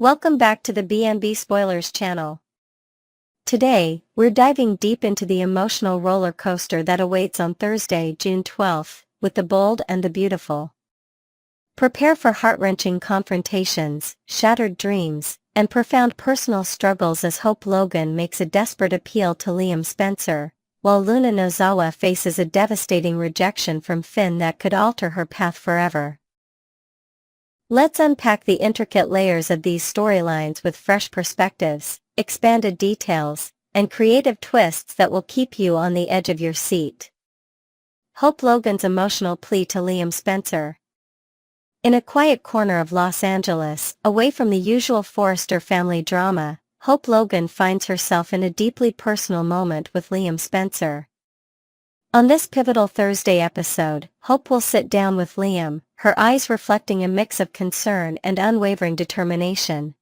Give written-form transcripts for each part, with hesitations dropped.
Welcome back to the BNB Spoilers channel. Today, we're diving deep into the emotional roller coaster that awaits on Thursday, June 12th, with the bold and the beautiful. Prepare for heart-wrenching confrontations, shattered dreams, and profound personal struggles as Hope Logan makes a desperate appeal to Liam Spencer, while Luna Nozawa faces a devastating rejection from Finn that could alter her path forever. Let's unpack the intricate layers of these storylines with fresh perspectives, expanded details, and creative twists that will keep you on the edge of your seat. Hope Logan's emotional plea to Liam Spencer. In a quiet corner of Los Angeles, away from the usual Forrester family drama, Hope Logan finds herself in a deeply personal moment with Liam Spencer. On this pivotal Thursday episode, Hope will sit down with Liam, her eyes reflecting a mix of concern and unwavering determination.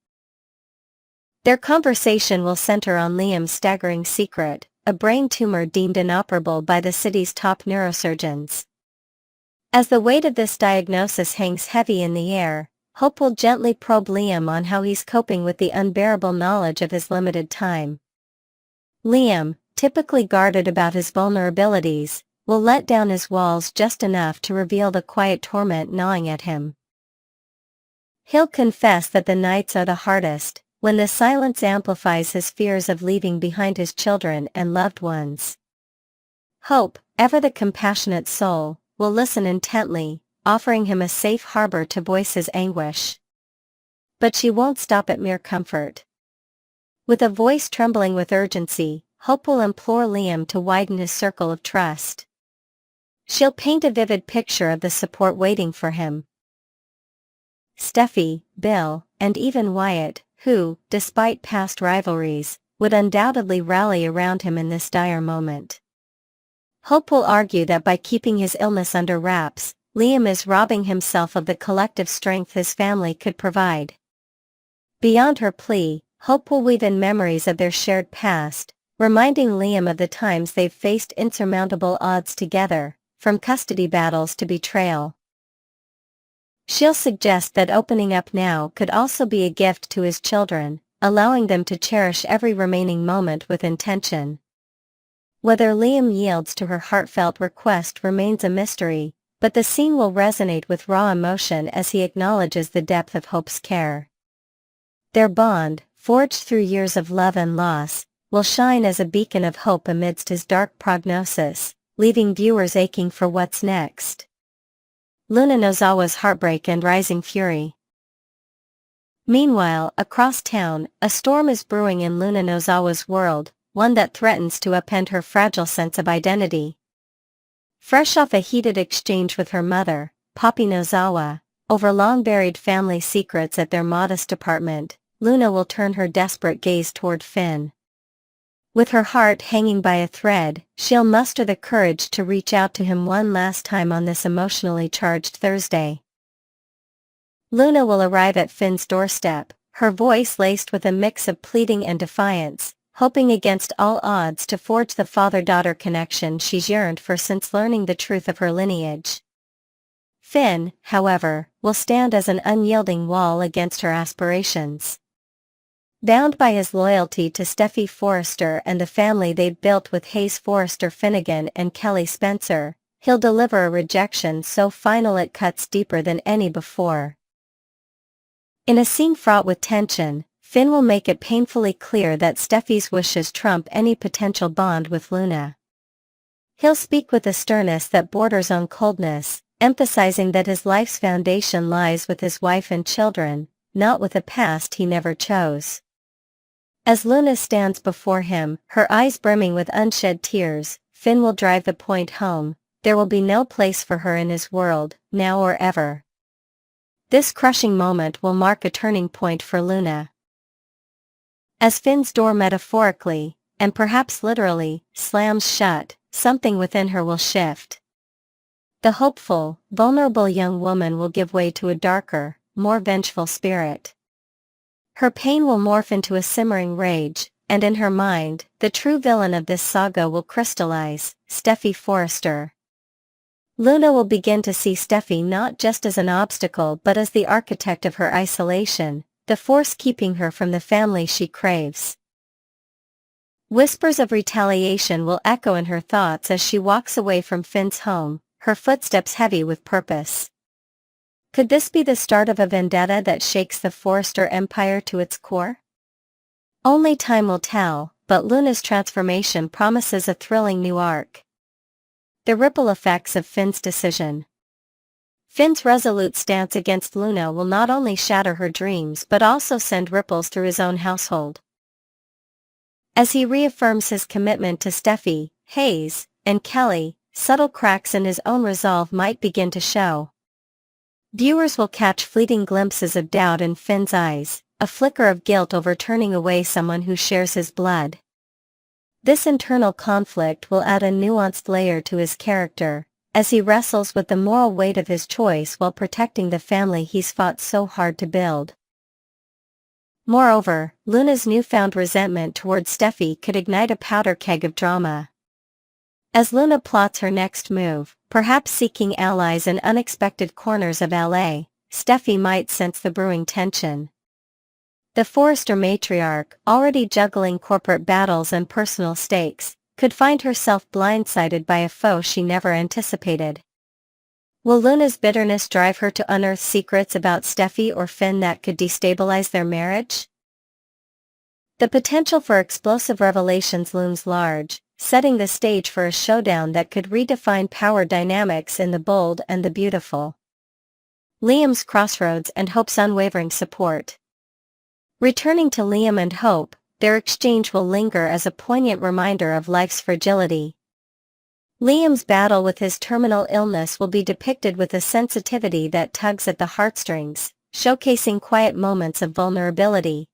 Their conversation will center on Liam's staggering secret, a brain tumor deemed inoperable by the city's top neurosurgeons. As the weight of this diagnosis hangs heavy in the air, Hope will gently probe Liam on how he's coping with the unbearable knowledge of his limited time. Liam, typically guarded about his vulnerabilities, will let down his walls just enough to reveal the quiet torment gnawing at him. He'll confess that the nights are the hardest, when the silence amplifies his fears of leaving behind his children and loved ones. Hope, ever the compassionate soul, will listen intently, offering him a safe harbor to voice his anguish. But she won't stop at mere comfort. With a voice trembling with urgency, Hope will implore Liam to widen his circle of trust. She'll paint a vivid picture of the support waiting for him. Steffi, Bill, and even Wyatt, who, despite past rivalries, would undoubtedly rally around him in this dire moment. Hope will argue that by keeping his illness under wraps, Liam is robbing himself of the collective strength his family could provide. Beyond her plea, Hope will weave in memories of their shared past, reminding Liam of the times they've faced insurmountable odds together, from custody battles to betrayal. She'll suggest that opening up now could also be a gift to his children, allowing them to cherish every remaining moment with intention. Whether Liam yields to her heartfelt request remains a mystery, but the scene will resonate with raw emotion as he acknowledges the depth of Hope's care. Their bond, forged through years of love and loss, will shine as a beacon of hope amidst his dark prognosis, leaving viewers aching for what's next. Luna Nozawa's heartbreak and rising fury. Meanwhile, across town, a storm is brewing in Luna Nozawa's world, one that threatens to upend her fragile sense of identity. Fresh off a heated exchange with her mother, Poppy Nozawa, over long-buried family secrets at their modest apartment, Luna will turn her desperate gaze toward Finn. With her heart hanging by a thread, she'll muster the courage to reach out to him one last time on this emotionally charged Thursday. Luna will arrive at Finn's doorstep, her voice laced with a mix of pleading and defiance, hoping against all odds to forge the father-daughter connection she's yearned for since learning the truth of her lineage. Finn, however, will stand as an unyielding wall against her aspirations. Bound by his loyalty to Steffi Forrester and the family they'd built with Hayes Forrester Finnegan and Kelly Spencer, he'll deliver a rejection so final it cuts deeper than any before. In a scene fraught with tension, Finn will make it painfully clear that Steffi's wishes trump any potential bond with Luna. He'll speak with a sternness that borders on coldness, emphasizing that his life's foundation lies with his wife and children, not with a past he never chose. As Luna stands before him, her eyes brimming with unshed tears, Finn will drive the point home: there will be no place for her in his world, now or ever. This crushing moment will mark a turning point for Luna. As Finn's door metaphorically, and perhaps literally, slams shut, something within her will shift. The hopeful, vulnerable young woman will give way to a darker, more vengeful spirit. Her pain will morph into a simmering rage, and in her mind, the true villain of this saga will crystallize: Steffi Forrester. Luna will begin to see Steffi not just as an obstacle but as the architect of her isolation, the force keeping her from the family she craves. Whispers of retaliation will echo in her thoughts as she walks away from Finn's home, her footsteps heavy with purpose. Could this be the start of a vendetta that shakes the Forrester empire to its core? Only time will tell, but Luna's transformation promises a thrilling new arc. The ripple effects of Finn's decision. Finn's resolute stance against Luna will not only shatter her dreams but also send ripples through his own household. As he reaffirms his commitment to Steffi, Hayes, and Kelly, subtle cracks in his own resolve might begin to show. Viewers will catch fleeting glimpses of doubt in Finn's eyes, a flicker of guilt over turning away someone who shares his blood. This internal conflict will add a nuanced layer to his character, as he wrestles with the moral weight of his choice while protecting the family he's fought so hard to build. Moreover, Luna's newfound resentment towards Steffi could ignite a powder keg of drama. As Luna plots her next move, perhaps seeking allies in unexpected corners of LA, Steffi might sense the brewing tension. The Forrester matriarch, already juggling corporate battles and personal stakes, could find herself blindsided by a foe she never anticipated. Will Luna's bitterness drive her to unearth secrets about Steffi or Finn that could destabilize their marriage? The potential for explosive revelations looms large, setting the stage for a showdown that could redefine power dynamics in The Bold and the Beautiful. Liam's crossroads and Hope's unwavering support. Returning to Liam and Hope, their exchange will linger as a poignant reminder of life's fragility. Liam's battle with his terminal illness will be depicted with a sensitivity that tugs at the heartstrings, showcasing quiet moments of vulnerability.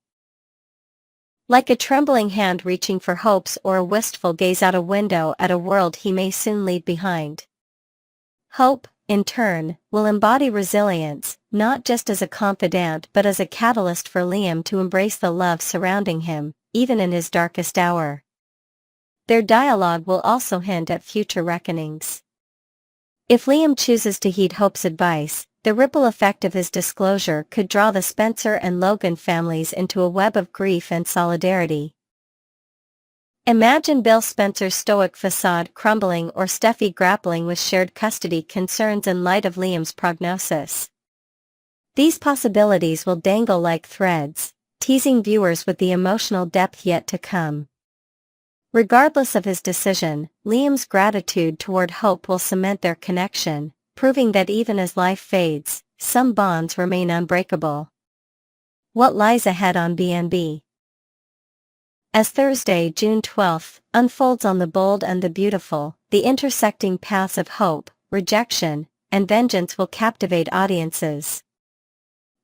Like a trembling hand reaching for hopes or a wistful gaze out a window at a world he may soon leave behind. Hope, in turn, will embody resilience, not just as a confidant but as a catalyst for Liam to embrace the love surrounding him, even in his darkest hour. Their dialogue will also hint at future reckonings. If Liam chooses to heed Hope's advice, the ripple effect of his disclosure could draw the Spencer and Logan families into a web of grief and solidarity. Imagine Bill Spencer's stoic facade crumbling or Steffi grappling with shared custody concerns in light of Liam's prognosis. These possibilities will dangle like threads, teasing viewers with the emotional depth yet to come. Regardless of his decision, Liam's gratitude toward Hope will cement their connection, proving that even as life fades, some bonds remain unbreakable. What lies ahead on B&B? As Thursday, June 12, unfolds on The Bold and the Beautiful, the intersecting paths of hope, rejection, and vengeance will captivate audiences.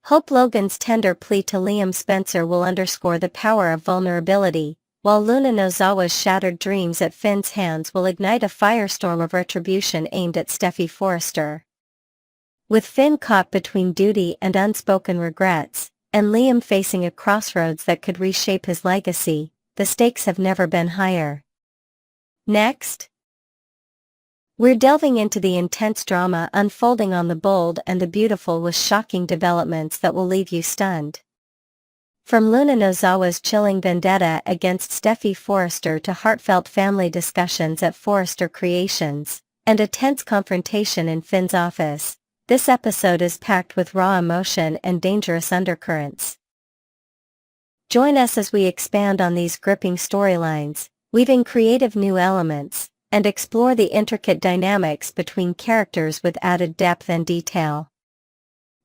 Hope Logan's tender plea to Liam Spencer will underscore the power of vulnerability, while Luna Nozawa's shattered dreams at Finn's hands will ignite a firestorm of retribution aimed at Steffi Forrester. With Finn caught between duty and unspoken regrets, and Liam facing a crossroads that could reshape his legacy, the stakes have never been higher. Next, we're delving into the intense drama unfolding on The Bold and the Beautiful with shocking developments that will leave you stunned. From Luna Nozawa's chilling vendetta against Steffi Forrester to heartfelt family discussions at Forrester Creations, and a tense confrontation in Finn's office, this episode is packed with raw emotion and dangerous undercurrents. Join us as we expand on these gripping storylines, weaving creative new elements, and explore the intricate dynamics between characters with added depth and detail.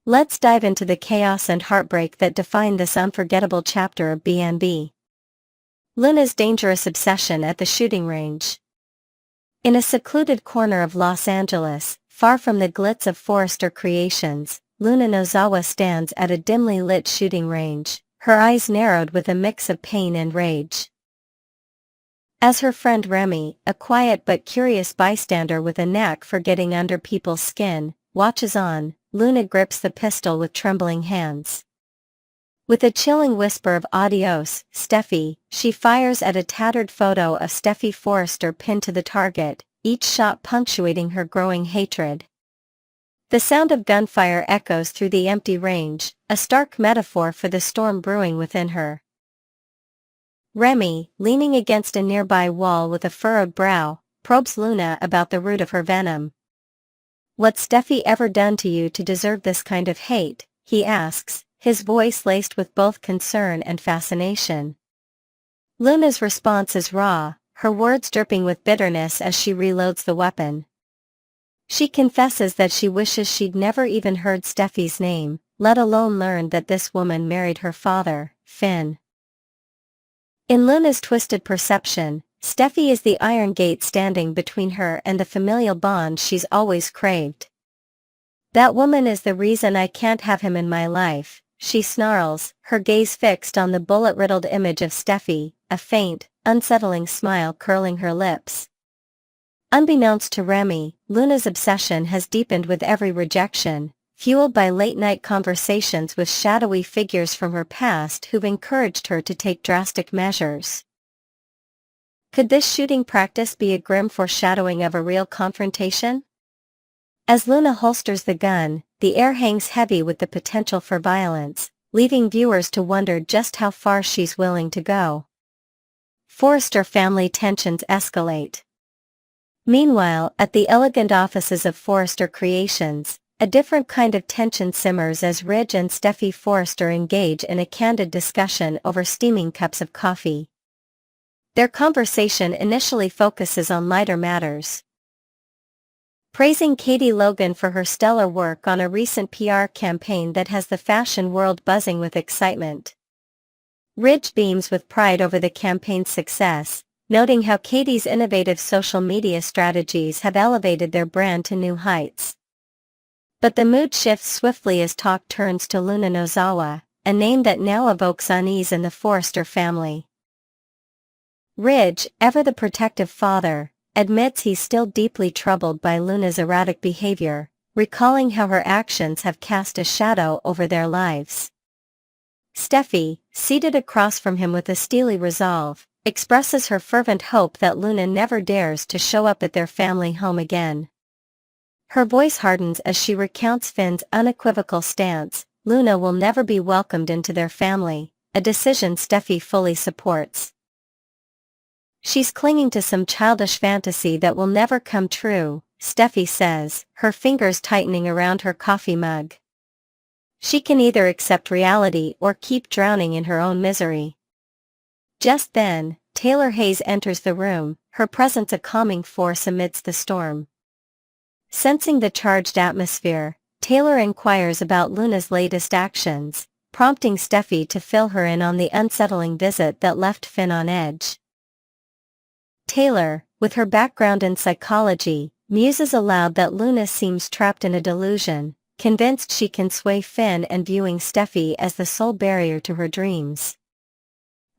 Let's dive into the chaos and heartbreak that define this unforgettable chapter of B&B. Luna's dangerous obsession at the shooting range. In a secluded corner of Los Angeles, far from the glitz of Forrester Creations, Luna Nozawa stands at a dimly lit shooting range, her eyes narrowed with a mix of pain and rage. As her friend Remy, a quiet but curious bystander with a knack for getting under people's skin, watches on, Luna grips the pistol with trembling hands. With a chilling whisper of "Adios, Steffi," she fires at a tattered photo of Steffi Forrester pinned to the target, each shot punctuating her growing hatred. The sound of gunfire echoes through the empty range, a stark metaphor for the storm brewing within her. Remy, leaning against a nearby wall with a furrowed brow, probes Luna about the root of her venom. "What's Steffi ever done to you to deserve this kind of hate?" he asks, his voice laced with both concern and fascination. Luna's response is raw, her words dripping with bitterness as she reloads the weapon. She confesses that she wishes she'd never even heard Steffi's name, let alone learned that this woman married her father, Finn. In Luna's twisted perception, Steffi is the iron gate standing between her and the familial bond she's always craved. "That woman is the reason I can't have him in my life," she snarls, her gaze fixed on the bullet-riddled image of Steffi, a faint, unsettling smile curling her lips. Unbeknownst to Remy, Luna's obsession has deepened with every rejection, fueled by late-night conversations with shadowy figures from her past who've encouraged her to take drastic measures. Could this shooting practice be a grim foreshadowing of a real confrontation? As Luna holsters the gun, the air hangs heavy with the potential for violence, leaving viewers to wonder just how far she's willing to go. Forrester family tensions escalate. Meanwhile, at the elegant offices of Forrester Creations, a different kind of tension simmers as Ridge and Steffi Forrester engage in a candid discussion over steaming cups of coffee. Their conversation initially focuses on lighter matters. Praising Katie Logan for her stellar work on a recent PR campaign that has the fashion world buzzing with excitement. Ridge beams with pride over the campaign's success, noting how Katie's innovative social media strategies have elevated their brand to new heights. But the mood shifts swiftly as talk turns to Luna Nozawa, a name that now evokes unease in the Forrester family. Ridge, ever the protective father, admits he's still deeply troubled by Luna's erratic behavior, recalling how her actions have cast a shadow over their lives. Steffi, seated across from him with a steely resolve, expresses her fervent hope that Luna never dares to show up at their family home again. Her voice hardens as she recounts Finn's unequivocal stance: Luna will never be welcomed into their family, a decision Steffi fully supports. "She's clinging to some childish fantasy that will never come true," Steffi says, her fingers tightening around her coffee mug. "She can either accept reality or keep drowning in her own misery." Just then, Taylor Hayes enters the room, her presence a calming force amidst the storm. Sensing the charged atmosphere, Taylor inquires about Luna's latest actions, prompting Steffi to fill her in on the unsettling visit that left Finn on edge. Taylor, with her background in psychology, muses aloud that Luna seems trapped in a delusion, convinced she can sway Finn and viewing Steffi as the sole barrier to her dreams.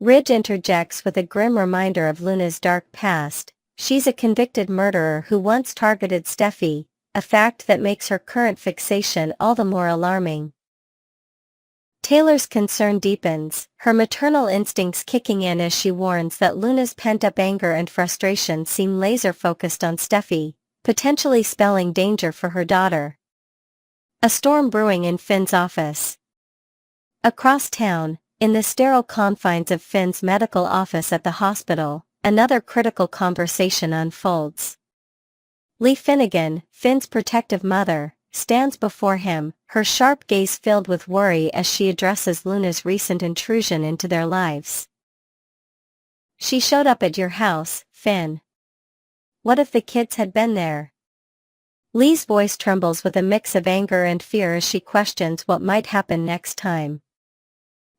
Ridge interjects with a grim reminder of Luna's dark past: she's a convicted murderer who once targeted Steffi, a fact that makes her current fixation all the more alarming. Taylor's concern deepens, her maternal instincts kicking in as she warns that Luna's pent-up anger and frustration seem laser-focused on Steffi, potentially spelling danger for her daughter. A storm brewing in Finn's office. Across town, in the sterile confines of Finn's medical office at the hospital, another critical conversation unfolds. Lee Finnegan, Finn's protective mother, stands before him, her sharp gaze filled with worry as she addresses Luna's recent intrusion into their lives. "She showed up at your house, Finn. What if the kids had been there?" Lee's voice trembles with a mix of anger and fear as she questions what might happen next time.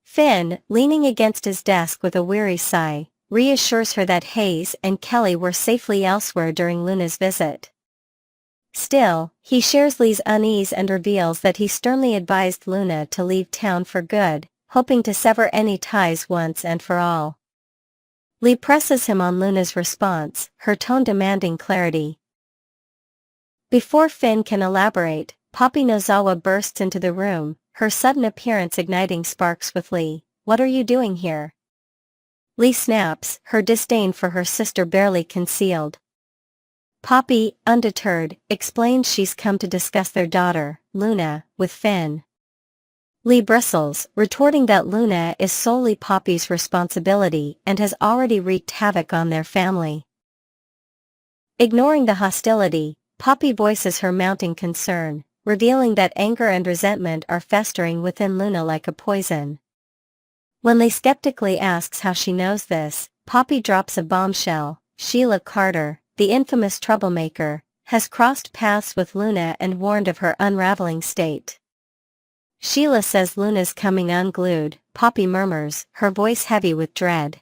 Finn, leaning against his desk with a weary sigh, reassures her that Hayes and Kelly were safely elsewhere during Luna's visit. Still, he shares Lee's unease and reveals that he sternly advised Luna to leave town for good, hoping to sever any ties once and for all. Lee presses him on Luna's response, her tone demanding clarity. Before Finn can elaborate, Poppy Nozawa bursts into the room, her sudden appearance igniting sparks with Lee. "What are you doing here?" Lee snaps, her disdain for her sister barely concealed. Poppy, undeterred, explains she's come to discuss their daughter, Luna, with Finn. Lee bristles, retorting that Luna is solely Poppy's responsibility and has already wreaked havoc on their family. Ignoring the hostility, Poppy voices her mounting concern, revealing that anger and resentment are festering within Luna like a poison. When Lee skeptically asks how she knows this, Poppy drops a bombshell. Sheila Carter, the infamous troublemaker, has crossed paths with Luna and warned of her unraveling state. Sheila says Luna's coming unglued, Poppy murmurs, her voice heavy with dread.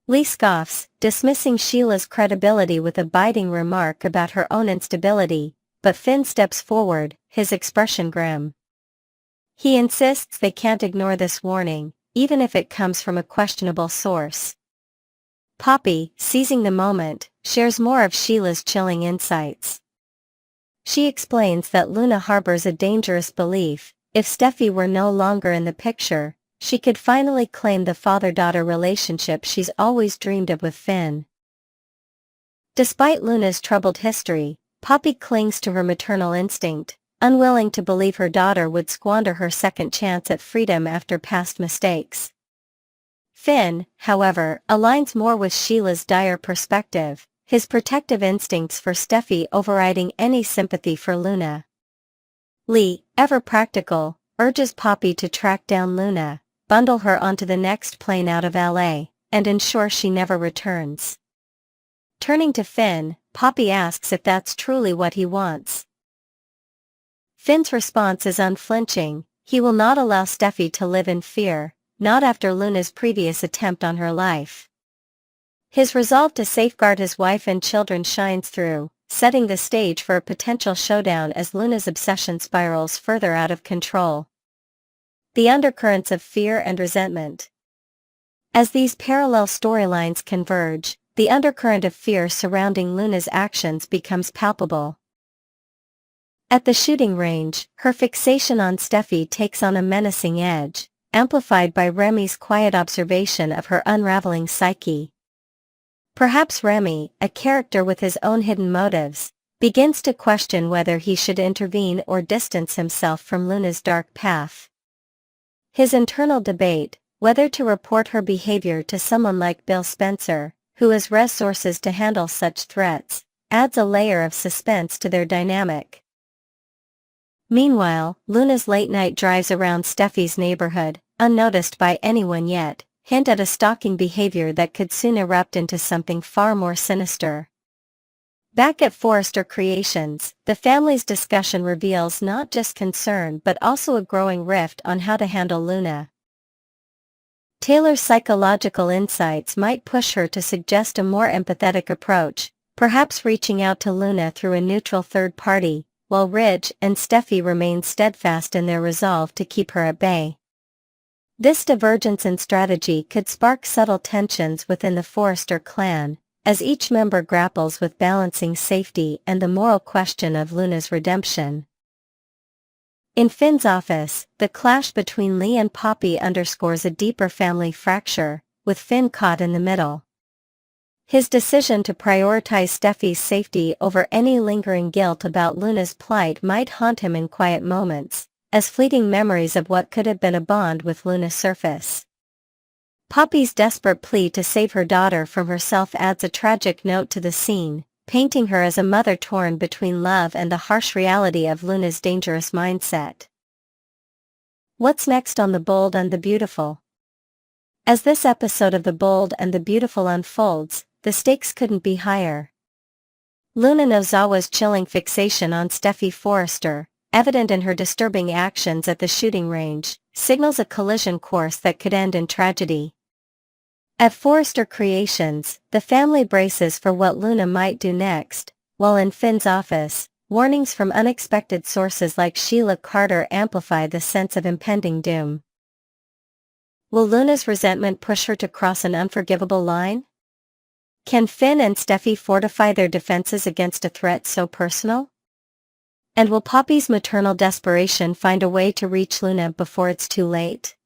Lee scoffs, dismissing Sheila's credibility with a biting remark about her own instability, but Finn steps forward, his expression grim. He insists they can't ignore this warning, even if it comes from a questionable source. Poppy, seizing the moment, shares more of Sheila's chilling insights. She explains that Luna harbors a dangerous belief: if Steffi were no longer in the picture, she could finally claim the father-daughter relationship she's always dreamed of with Finn. Despite Luna's troubled history, Poppy clings to her maternal instinct, unwilling to believe her daughter would squander her second chance at freedom after past mistakes. Finn, however, aligns more with Sheila's dire perspective, his protective instincts for Steffi overriding any sympathy for Luna. Lee, ever practical, urges Poppy to track down Luna, bundle her onto the next plane out of LA, and ensure she never returns. Turning to Finn, Poppy asks if that's truly what he wants. Finn's response is unflinching: he will not allow Steffi to live in fear, not after Luna's previous attempt on her life. His resolve to safeguard his wife and children shines through, setting the stage for a potential showdown as Luna's obsession spirals further out of control. The undercurrents of fear and resentment. As these parallel storylines converge, the undercurrent of fear surrounding Luna's actions becomes palpable. At the shooting range, her fixation on Steffi takes on a menacing edge, amplified by Remy's quiet observation of her unraveling psyche. Perhaps Remy, a character with his own hidden motives, begins to question whether he should intervene or distance himself from Luna's dark path. His internal debate, whether to report her behavior to someone like Bill Spencer, who has resources to handle such threats, adds a layer of suspense to their dynamic. Meanwhile, Luna's late-night drives around Steffi's neighborhood, unnoticed by anyone yet, hint at a stalking behavior that could soon erupt into something far more sinister. Back at Forrester Creations, the family's discussion reveals not just concern but also a growing rift on how to handle Luna. Taylor's psychological insights might push her to suggest a more empathetic approach, perhaps reaching out to Luna through a neutral third party, while Ridge and Steffi remain steadfast in their resolve to keep her at bay. This divergence in strategy could spark subtle tensions within the Forrester clan, as each member grapples with balancing safety and the moral question of Luna's redemption. In Finn's office, the clash between Lee and Poppy underscores a deeper family fracture, with Finn caught in the middle. His decision to prioritize Steffi's safety over any lingering guilt about Luna's plight might haunt him in quiet moments, as fleeting memories of what could have been a bond with Luna surface. Poppy's desperate plea to save her daughter from herself adds a tragic note to the scene, painting her as a mother torn between love and the harsh reality of Luna's dangerous mindset. What's next on The Bold and the Beautiful? As this episode of The Bold and the Beautiful unfolds, the stakes couldn't be higher. Luna Nozawa's chilling fixation on Steffi Forrester, evident in her disturbing actions at the shooting range, signals a collision course that could end in tragedy. At Forrester Creations, the family braces for what Luna might do next, while in Finn's office, warnings from unexpected sources like Sheila Carter amplify the sense of impending doom. Will Luna's resentment push her to cross an unforgivable line? Can Finn and Steffi fortify their defenses against a threat so personal? And will Poppy's maternal desperation find a way to reach Luna before it's too late?